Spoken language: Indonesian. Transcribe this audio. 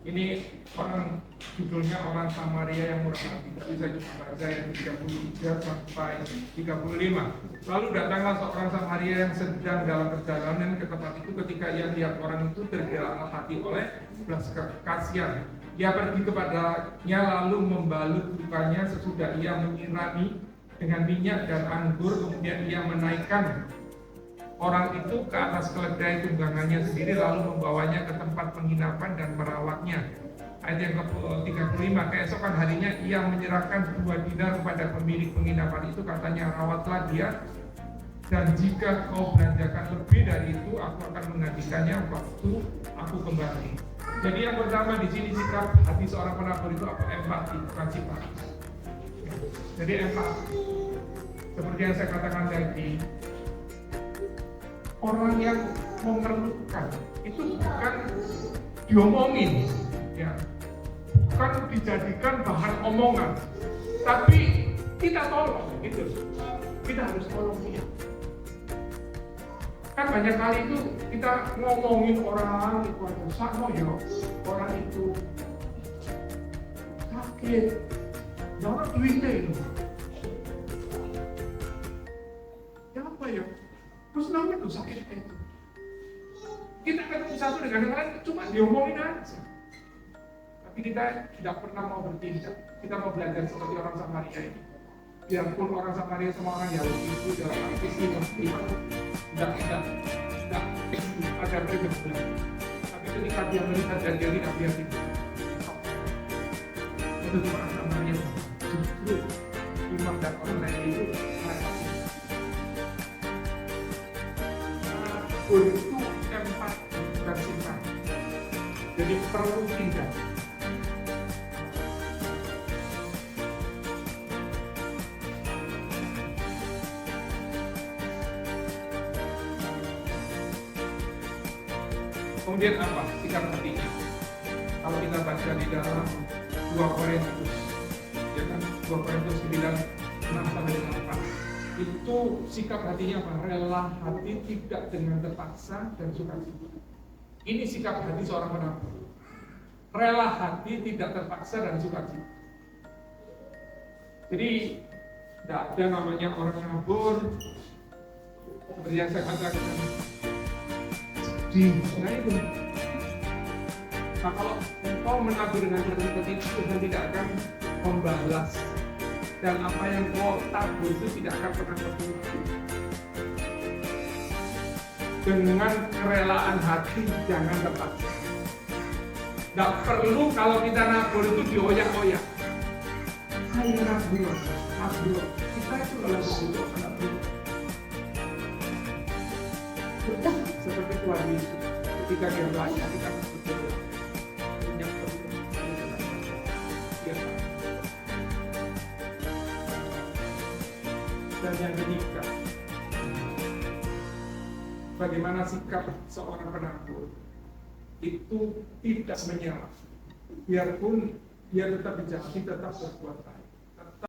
Ini orang judulnya orang Samaria yang murah hati. Tapi saya cuma baca yang 33 sampai 35. Lalu datanglah seorang Samaria yang sedang dalam perjalanan ke tempat itu. Ketika ia lihat orang itu tergerak hati oleh belas kasihan, ia pergi kepadanya lalu membalut lukanya. Sesudah ia menyirami dengan minyak dan anggur, kemudian ia menaikkan orang itu ke atas keledai tunggangannya sendiri, lalu membawanya ke tempat penginapan dan merawatnya. Ayat yang ke-35, keesokan harinya ia menyerahkan 2 dinar kepada pemilik penginapan itu, katanya, rawatlah dia, dan jika kau belanjakan lebih dari itu, aku akan menggantikannya waktu aku kembali. Jadi yang pertama di sini sikap hati seorang penabur itu apa? Empati, bukan simpati. Jadi empati, seperti yang saya katakan tadi, orang yang memerlukan itu bukan diomongin, ya, bukan dijadikan bahan omongan, tapi kita tolong, gitu. Kita harus tolong dia. Kan banyak kali itu kita ngomongin orang itu ada sakno ya, orang itu sakit, jangan duitnya itu. Ya apa ya? Terus namanya tuh sakit itu. Kita ketemu satu dengan yang lain cuma diomongin aja. Tapi kita tidak pernah mau bertindak. Kita mau belajar seperti orang Samaria ini. Biarpun orang Samaria sama orang Yahudi itu dalam arti tidak ada perbedaan. Tapi ketika dia melihat dan dia tidak lihat itu orang Samaria justru iman dan orang lain itu itu empati dan simpati. Jadi perlu tindak. Kemudian apa sikap hatinya? Kalau kita baca di dalam 2 Korintus, ya kan, 2 Korintus 9:6-8. Itu sikap hatinya apa? Rela hati, tidak dengan terpaksa dan sukacita. Ini sikap hati seorang penabur. Rela hati, tidak terpaksa dan sukacita. Jadi tidak ada namanya orang menabur seperti yang saya katakan sedih. Nah itu. Nah kalau engkau menabur dengan seperti itu, Tuhan tidak akan membalas. Dan apa yang kau tabur itu tidak akan pernah terputus. Dengan kerelaan hati, jangan terpaksa. Tidak perlu kalau kita nabur itu dioyak-oyak. Saya nabur. Kita itu adalah begitu nabur. Seperti Tuhan Yesus, ketika dia banyak kita berdoa. Dan yang ketiga, bagaimana sikap seorang penabur itu tidak menyerah, biarpun dia tetap dijahati, tetap berbuat baik.